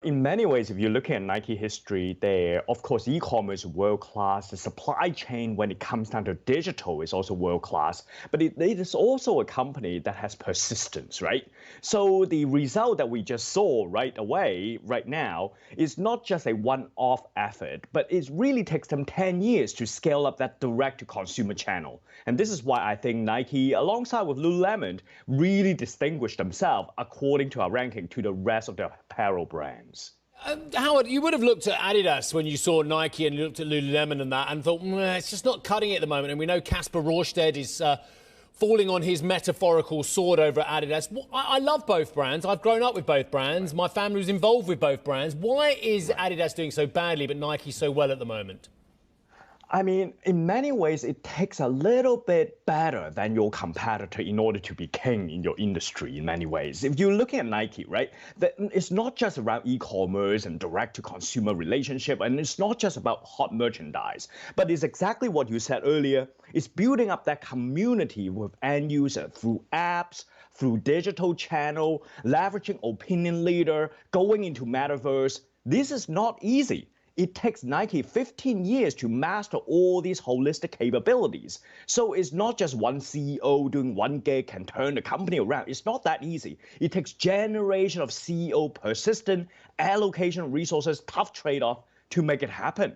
In many ways, if you're looking at Nike history, there, of course, e-commerce is world class. The supply chain, when it comes down to digital, is also world class. But it is also a company that has persistence, right? So the result that we just saw right away, right now, is not just a one-off effort, but it really takes them 10 years to scale up that direct-to-consumer channel. And this is why I think Nike, alongside with Lululemon, really distinguished themselves according to our ranking to the rest of the apparel brands. Howard, you would have looked at Adidas when you saw Nike and you looked at Lululemon and that and thought, it's just not cutting it at the moment. And we know Casper Rorsted is falling on his metaphorical sword over at Adidas. I love both brands. I've grown up with both brands. My family was involved with both brands. Why is Adidas doing so badly but Nike so well at the moment? I mean, in many ways, it takes a little bit better than your competitor in order to be king in your industry in many ways. If you're looking at Nike, right, it's not just around e-commerce and direct-to-consumer relationship, and it's not just about hot merchandise, but it's exactly what you said earlier. It's building up that community with end user through apps, through digital channel, leveraging opinion leader, going into metaverse. This is not easy. It takes Nike 15 years to master all these holistic capabilities. So it's not just one CEO doing one gig can turn the company around. It's not that easy. It takes generation of CEO persistent allocation of resources, tough trade-off to make it happen.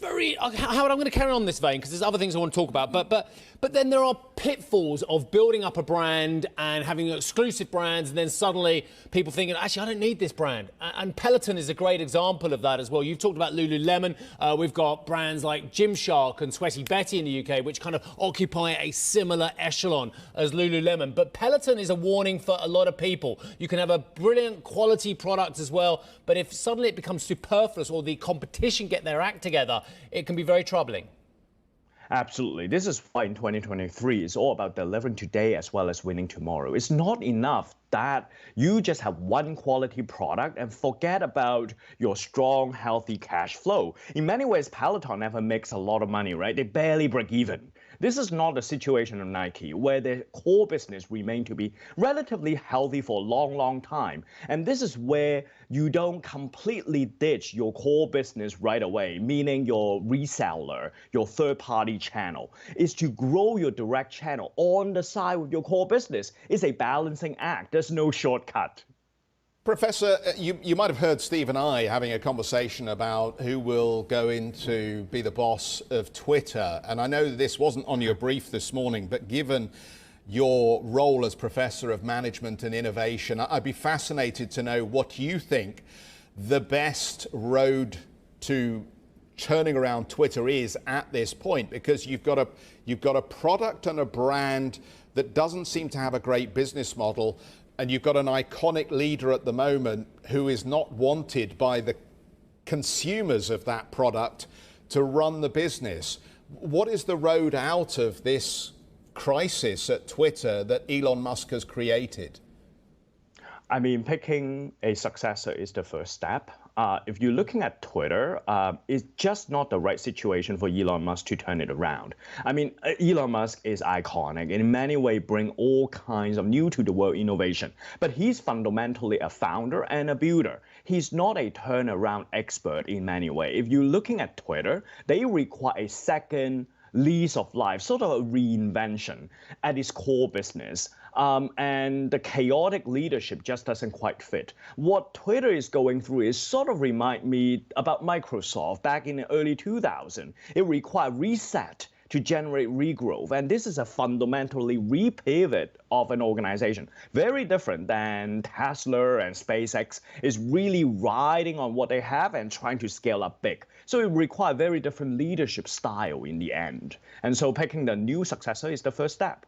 Howard, I'm going to carry on this vein because there's other things I want to talk about. But then there are pitfalls of building up a brand and having exclusive brands, and then suddenly people thinking, actually, I don't need this brand. And Peloton is a great example of that as well. You've talked about Lululemon. We've got brands like Gymshark and Sweaty Betty in the UK, which kind of occupy a similar echelon as Lululemon. But Peloton is a warning for a lot of people. You can have a brilliant quality product as well, but if suddenly it becomes superfluous or the competition get their act together, it can be very troubling. Absolutely. This is why in 2023, it's all about delivering today as well as winning tomorrow. It's not enough that you just have one quality product and forget about your strong, healthy cash flow. In many ways, Peloton never makes a lot of money, right? They barely break even. This is not the situation of Nike, where their core business remain to be relatively healthy for a long, long time. And this is where you don't completely ditch your core business right away, meaning your reseller, your third-party channel. Is to grow your direct channel on the side with your core business. It's a balancing act. There's no shortcut. Professor, you might have heard Steve and I having a conversation about who will go in to be the boss of Twitter. And I know this wasn't on your brief this morning, but given your role as Professor of Management and Innovation, I'd be fascinated to know what you think the best road to turning around Twitter is at this point, because you've got a product and a brand that doesn't seem to have a great business model. And you've got an iconic leader at the moment who is not wanted by the consumers of that product to run the business. What is the road out of this crisis at Twitter that Elon Musk has created? I mean, picking a successor is the first step. If you're looking at Twitter, it's just not the right situation for Elon Musk to turn it around. I mean, Elon Musk is iconic, and in many ways bring all kinds of new to the world innovation. But he's fundamentally a founder and a builder. He's not a turnaround expert in many ways. If you're looking at Twitter, they require a second lease of life, sort of a reinvention at its core business. And the chaotic leadership just doesn't quite fit. What Twitter is going through is sort of remind me about Microsoft back in the early 2000s. It required reset to generate regrowth. And this is a fundamentally repivot of an organization. Very different than Tesla and SpaceX is really riding on what they have and trying to scale up big. So it requires very different leadership style in the end. And so picking the new successor is the first step.